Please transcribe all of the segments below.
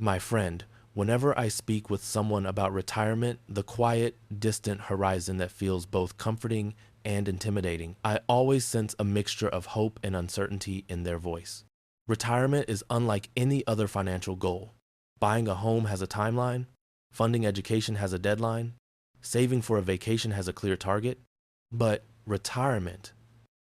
My friend, whenever I speak with someone about retirement, the quiet, distant horizon that feels both comforting and intimidating, I always sense a mixture of hope and uncertainty in their voice. Retirement is unlike any other financial goal. Buying a home has a timeline, funding education has a deadline, saving for a vacation has a clear target. But retirement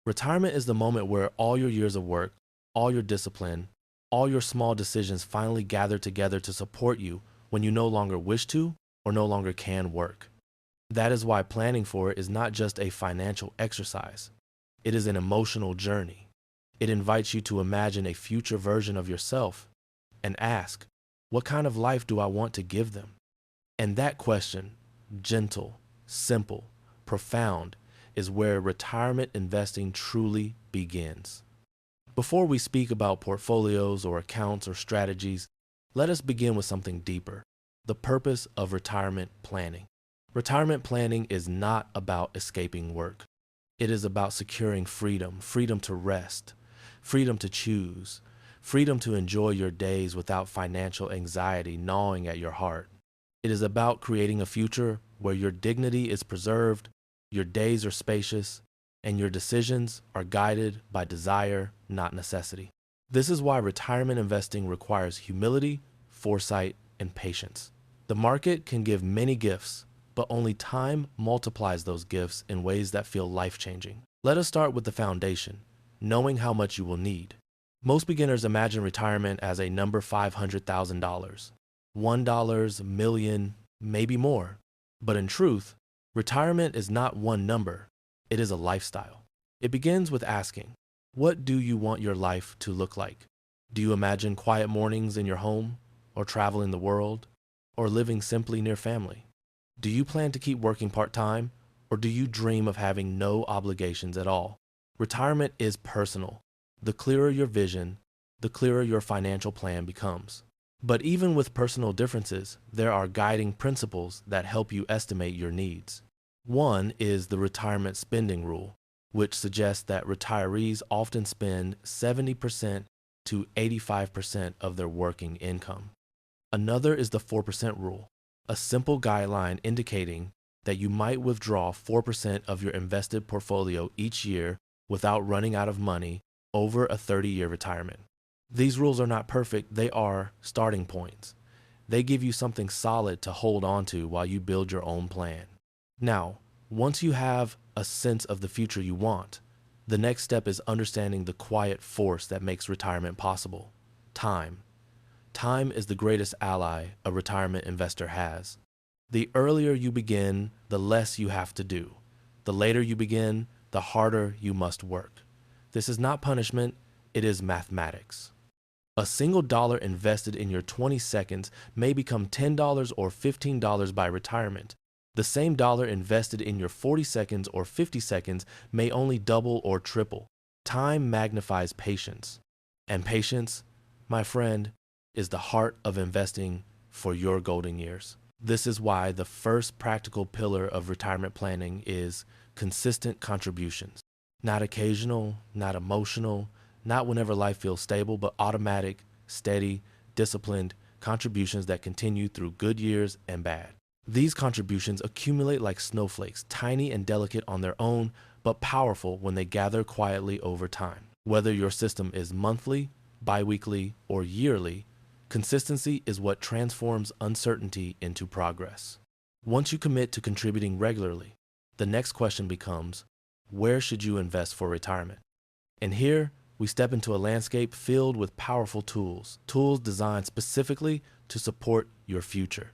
is the moment where all your years of work, all your discipline, all your small decisions finally gather together to support you when you no longer wish to or no longer can work. That is why planning for it is not just a financial exercise. It is an emotional journey. It invites you to imagine a future version of yourself and ask, what kind of life do I want to give them? And that question, gentle, simple, profound, is where retirement investing truly begins. Before we speak about portfolios or accounts or strategies, let us begin with something deeper, the purpose of retirement planning. Retirement planning is not about escaping work. It is about securing freedom, freedom to rest, freedom to choose, freedom to enjoy your days without financial anxiety gnawing at your heart. It is about creating a future where your dignity is preserved, your days are spacious, and your decisions are guided by desire, not necessity. This is why retirement investing requires humility, foresight, and patience. The market can give many gifts, but only time multiplies those gifts in ways that feel life-changing. Let us start with the foundation, knowing how much you will need. Most beginners imagine retirement as a number $500,000, $1 million, maybe more. But in truth, retirement is not one number, it is a lifestyle. It begins with asking, what do you want your life to look like? Do you imagine quiet mornings in your home, or traveling the world, or living simply near family? Do you plan to keep working part-time, or do you dream of having no obligations at all? Retirement is personal. The clearer your vision, the clearer your financial plan becomes. But even with personal differences, there are guiding principles that help you estimate your needs. One is the retirement spending rule, which suggests that retirees often spend 70% to 85% of their working income. Another is the 4% rule, a simple guideline indicating that you might withdraw 4% of your invested portfolio each year without running out of money over a 30-year retirement. These rules are not perfect, they are starting points. They give you something solid to hold on to while you build your own plan. Now, once you have a sense of the future you want, the next step is understanding the quiet force that makes retirement possible: time. Time is the greatest ally a retirement investor has. The earlier you begin, the less you have to do. The later you begin, the harder you must work. This is not punishment, it is mathematics. A single dollar invested in your 20 seconds may become $10 or $15 by retirement. The same dollar invested in your 40 seconds or 50 seconds may only double or triple. Time magnifies patience. And patience, my friend, is the heart of investing for your golden years. This is why the first practical pillar of retirement planning is consistent contributions. Not occasional, not emotional, not whenever life feels stable, but automatic, steady, disciplined contributions that continue through good years and bad. These contributions accumulate like snowflakes, tiny and delicate on their own, but powerful when they gather quietly over time. Whether your system is monthly, bi-weekly, or yearly, consistency is what transforms uncertainty into progress. Once you commit to contributing regularly, the next question becomes, where should you invest for retirement? And here, we step into a landscape filled with powerful tools designed specifically to support your future.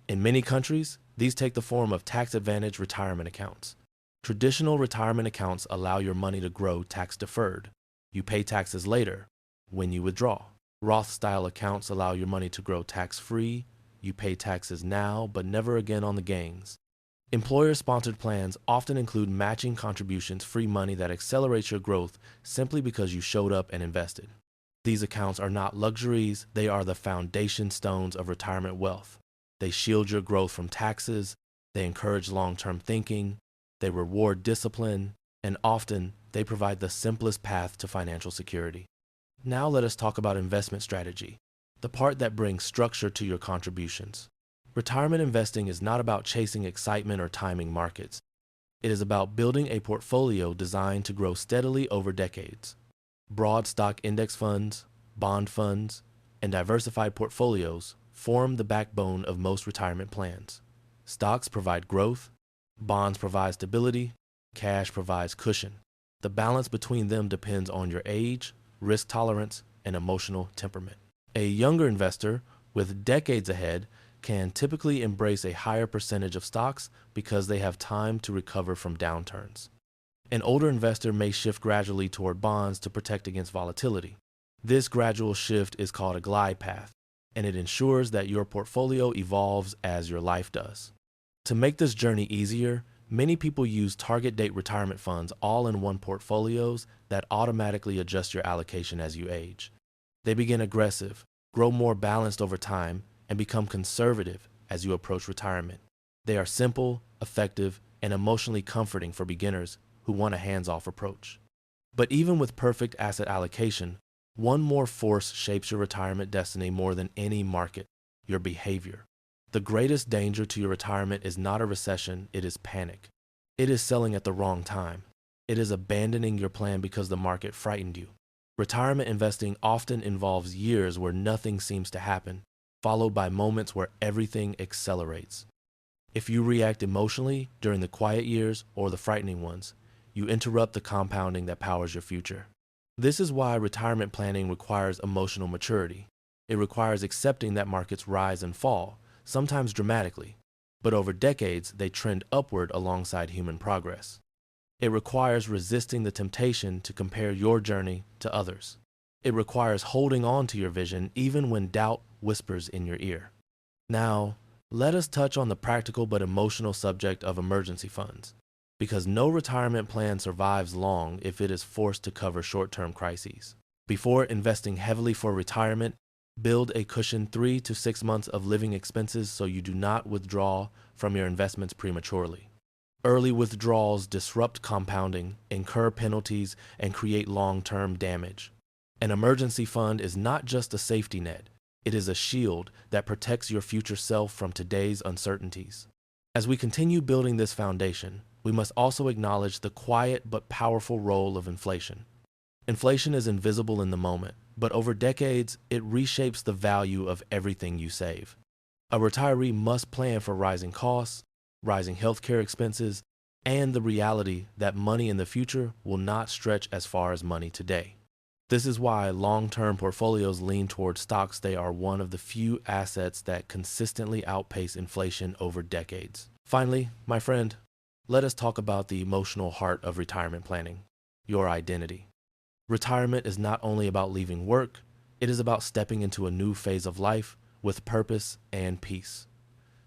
In many countries, these take the form of tax-advantaged retirement accounts. Traditional retirement accounts allow your money to grow tax-deferred. You pay taxes later, when you withdraw. Roth-style accounts allow your money to grow tax-free. You pay taxes now, but never again on the gains. Employer-sponsored plans often include matching contributions, free money that accelerates your growth simply because you showed up and invested. These accounts are not luxuries, they are the foundation stones of retirement wealth. They shield your growth from taxes, they encourage long-term thinking, they reward discipline, and often they provide the simplest path to financial security. Now let us talk about investment strategy. the part that brings structure to your contributions. Retirement investing is not about chasing excitement or timing markets. It is about building a portfolio designed to grow steadily over decades. Broad stock index funds, bond funds, and diversified portfolios form the backbone of most retirement plans. Stocks provide growth, bonds provide stability, cash provides cushion. The balance between them depends on your age, risk tolerance, and emotional temperament. A younger investor with decades ahead can typically embrace a higher percentage of stocks because they have time to recover from downturns. An older investor may shift gradually toward bonds to protect against volatility. This gradual shift is called a glide path, and it ensures that your portfolio evolves as your life does. To make this journey easier, many people use target date retirement funds all-in-one portfolios that automatically adjust your allocation as you age. They begin aggressive, grow more balanced over time, and become conservative as you approach retirement. They are simple, effective, and emotionally comforting for beginners who want a hands-off approach. But even with perfect asset allocation, one more force shapes your retirement destiny more than any market: your behavior. The greatest danger to your retirement is not a recession, it is panic. It is selling at the wrong time. It is abandoning your plan because the market frightened you. Retirement investing often involves years where nothing seems to happen, followed by moments where everything accelerates. If you react emotionally during the quiet years or the frightening ones, you interrupt the compounding that powers your future. This is why retirement planning requires emotional maturity. It requires accepting that markets rise and fall, sometimes dramatically, but over decades they trend upward alongside human progress. It requires resisting the temptation to compare your journey to others. It requires holding on to your vision even when doubt whispers in your ear. Now, let us touch on the practical but emotional subject of emergency funds, because no retirement plan survives long if it is forced to cover short-term crises. Before investing heavily for retirement, build a cushion 3 to 6 months of living expenses so you do not withdraw from your investments prematurely. Early withdrawals disrupt compounding, incur penalties, and create long-term damage. An emergency fund is not just a safety net, it is a shield that protects your future self from today's uncertainties. As we continue building this foundation, we must also acknowledge the quiet but powerful role of inflation. Inflation is invisible in the moment, but over decades, it reshapes the value of everything you save. A retiree must plan for rising costs, rising healthcare expenses, and the reality that money in the future will not stretch as far as money today. This is why long-term portfolios lean toward stocks. They are one of the few assets that consistently outpace inflation over decades. Finally, my friend, let us talk about the emotional heart of retirement planning: your identity. Retirement is not only about leaving work, it is about stepping into a new phase of life with purpose and peace.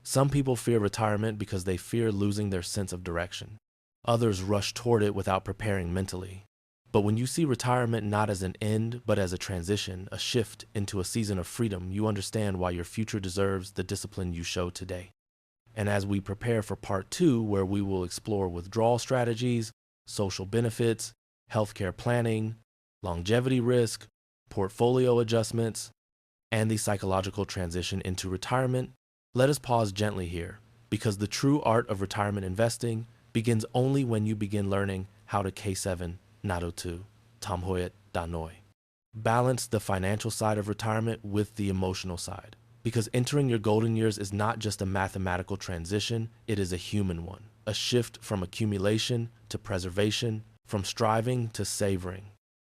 Some people fear retirement because they fear losing their sense of direction. Others rush toward it without preparing mentally. But when you see retirement not as an end, but as a transition, a shift into a season of freedom, you understand why your future deserves the discipline you show today. And as we prepare for part 2, where we will explore withdrawal strategies, social benefits, healthcare planning, longevity risk, portfolio adjustments, and the psychological transition into retirement, let us pause gently here, because the true art of retirement investing begins only when you begin learning how to K7 Naruto Tamhoyet Danoi. Balance the financial side of retirement with the emotional side, because entering your golden years is not just a mathematical transition, it is a human one. A shift from accumulation to preservation, from striving to savoring,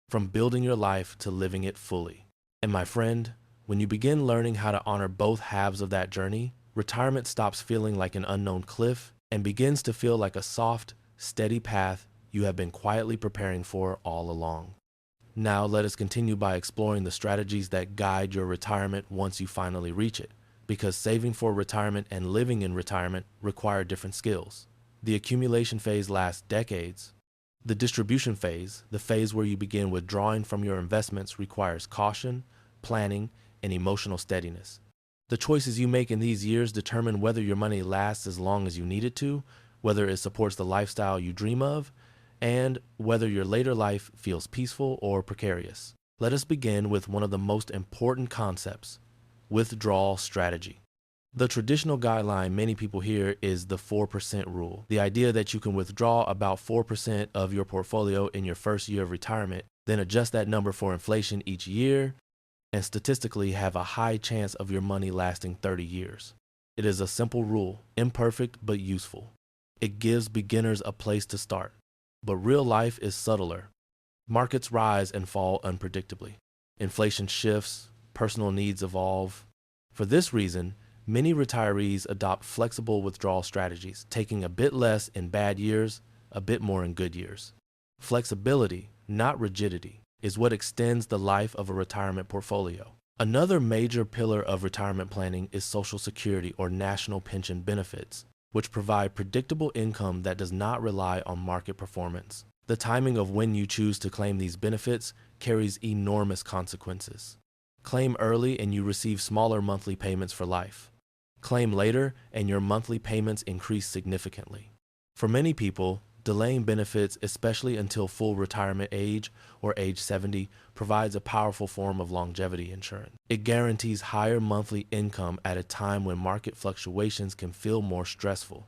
from building your life to living it fully. And my friend, when you begin learning how to honor both halves of that journey, retirement stops feeling like an unknown cliff and begins to feel like a soft, steady path you have been quietly preparing for all along. Now let us continue by exploring the strategies that guide your retirement once you finally reach it, because saving for retirement and living in retirement require different skills. The accumulation phase lasts decades. The distribution phase, the phase where you begin withdrawing from your investments, requires caution, planning, and emotional steadiness. The choices you make in these years determine whether your money lasts as long as you need it to, whether it supports the lifestyle you dream of, and whether your later life feels peaceful or precarious. Let us begin with one of the most important concepts: Withdrawal strategy. The traditional guideline many people hear is the 4% rule. The idea that you can withdraw about 4% of your portfolio in your first year of retirement, then adjust that number for inflation each year, and statistically have a high chance of your money lasting 30 years. It is a simple rule, imperfect but useful. It gives beginners a place to start. But real life is subtler. Markets rise and fall unpredictably. Inflation shifts, personal needs evolve. For this reason, many retirees adopt flexible withdrawal strategies, taking a bit less in bad years, a bit more in good years. Flexibility, not rigidity, is what extends the life of a retirement portfolio. Another major pillar of retirement planning is Social Security or national pension benefits, which provide predictable income that does not rely on market performance. The timing of when you choose to claim these benefits carries enormous consequences. Claim early and you receive smaller monthly payments for life. Claim later and your monthly payments increase significantly. For many people, delaying benefits, especially until full retirement age or age 70, provides a powerful form of longevity insurance. It guarantees higher monthly income at a time when market fluctuations can feel more stressful.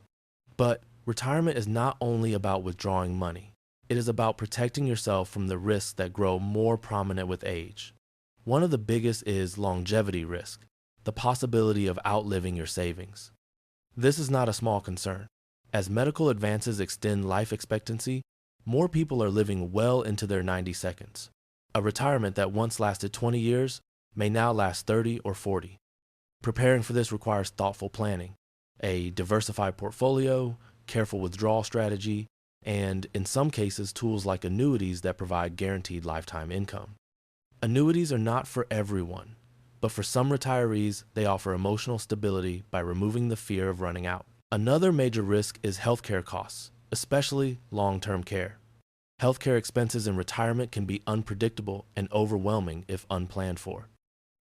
But retirement is not only about withdrawing money. It is about protecting yourself from the risks that grow more prominent with age. One of the biggest is longevity risk, the possibility of outliving your savings. This is not a small concern. As medical advances extend life expectancy, more people are living well into their 90 seconds. A retirement that once lasted 20 years may now last 30 or 40. Preparing for this requires thoughtful planning, a diversified portfolio, careful withdrawal strategy, and in some cases, tools like annuities that provide guaranteed lifetime income. Annuities are not for everyone, but for some retirees, they offer emotional stability by removing the fear of running out. Another major risk is healthcare costs, especially long-term care. Healthcare expenses in retirement can be unpredictable and overwhelming if unplanned for.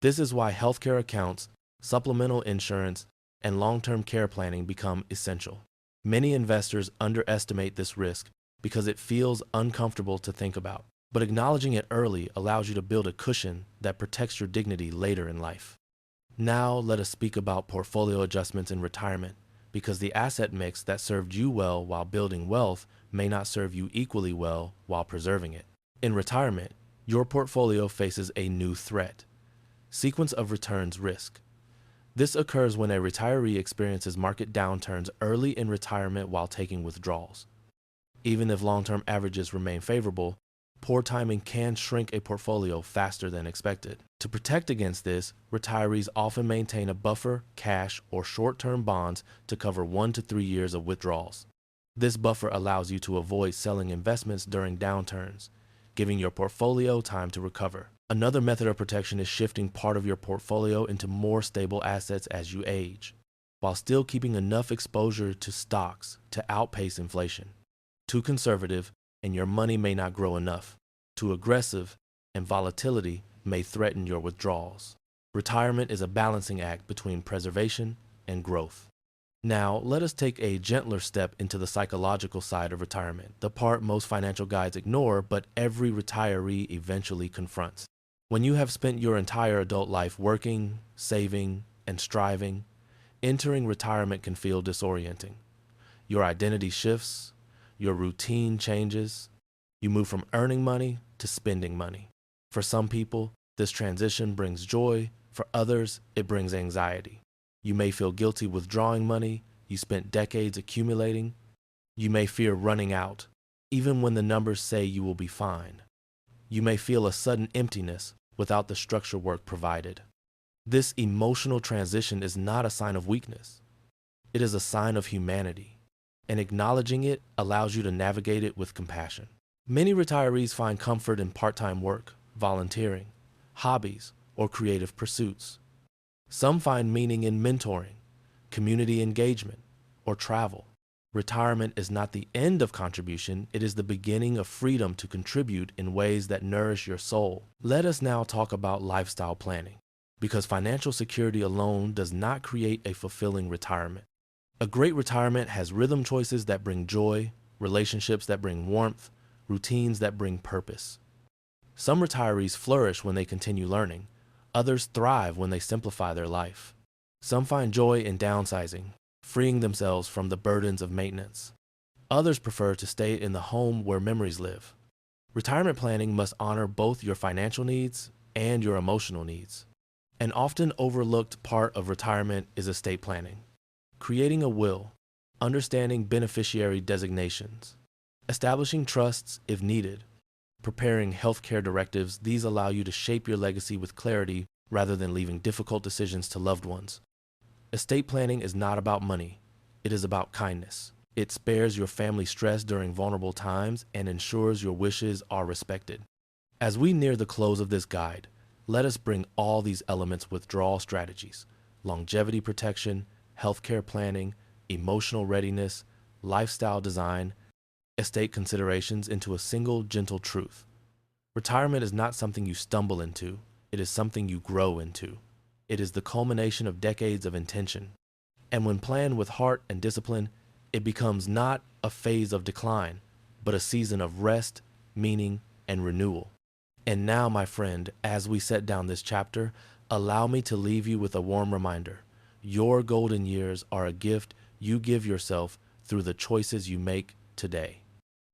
This is why healthcare accounts, supplemental insurance, and long-term care planning become essential. Many investors underestimate this risk because it feels uncomfortable to think about, but acknowledging it early allows you to build a cushion that protects your dignity later in life. Now let us speak about portfolio adjustments in retirement, because the asset mix that served you well while building wealth may not serve you equally well while preserving it. In retirement, your portfolio faces a new threat: sequence of returns risk. This occurs when a retiree experiences market downturns early in retirement while taking withdrawals. Even if long-term averages remain favorable, poor timing can shrink a portfolio faster than expected. To protect against this, retirees often maintain a buffer, cash, or short-term bonds to cover 1 to 3 years of withdrawals. This buffer allows you to avoid selling investments during downturns, giving your portfolio time to recover. Another method of protection is shifting part of your portfolio into more stable assets as you age, while still keeping enough exposure to stocks to outpace inflation. Too conservative, and your money may not grow enough. Too aggressive, and volatility may threaten your withdrawals. Retirement is a balancing act between preservation and growth. Now, let us take a gentler step into the psychological side of retirement, the part most financial guides ignore, but every retiree eventually confronts. When you have spent your entire adult life working, saving, and striving, entering retirement can feel disorienting. Your identity shifts, your routine changes, you move from earning money to spending money. For some people, this transition brings joy. For others, it brings anxiety. You may feel guilty withdrawing money you spent decades accumulating. You may fear running out, even when the numbers say you will be fine. You may feel a sudden emptiness without the structure work provided. This emotional transition is not a sign of weakness. It is a sign of humanity, and acknowledging it allows you to navigate it with compassion. Many retirees find comfort in part-time work, volunteering, hobbies, or creative pursuits. Some find meaning in mentoring, community engagement, or travel. Retirement is not the end of contribution, it is the beginning of freedom to contribute in ways that nourish your soul. Let us now talk about lifestyle planning, because financial security alone does not create a fulfilling retirement. A great retirement has rhythm choices that bring joy, relationships that bring warmth, routines that bring purpose. Some retirees flourish when they continue learning, Others thrive when they simplify their life. Some find joy in downsizing, freeing themselves from the burdens of maintenance. Others prefer to stay in the home where memories live. Retirement planning must honor both your financial needs and your emotional needs. An often overlooked part of retirement is estate planning. Creating a will, understanding beneficiary designations, establishing trusts if needed, preparing healthcare directives. These allow you to shape your legacy with clarity rather than leaving difficult decisions to loved ones. Estate planning is not about money. It is about kindness. It spares your family stress during vulnerable times and ensures your wishes are respected. As we near the close of this guide, let us bring all these elements: withdrawal strategies, longevity protection, healthcare planning, emotional readiness, lifestyle design, estate considerations into a single gentle truth. Retirement is not something you stumble into. It is something you grow into. It is the culmination of decades of intention. And when planned with heart and discipline, it becomes not a phase of decline, but a season of rest, meaning, and renewal. And now, my friend, as we set down this chapter, allow me to leave you with a warm reminder. Your golden years are a gift you give yourself through the choices you make today.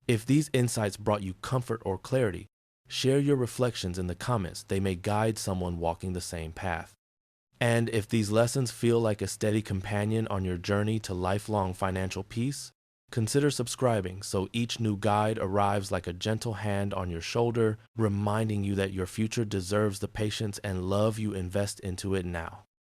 If these insights brought you comfort or clarity, share your reflections in the comments. They may guide someone walking the same path. And if these lessons feel like a steady companion on your journey to lifelong financial peace, consider subscribing so each new guide arrives like a gentle hand on your shoulder, reminding you that your future deserves the patience and love you invest into it now.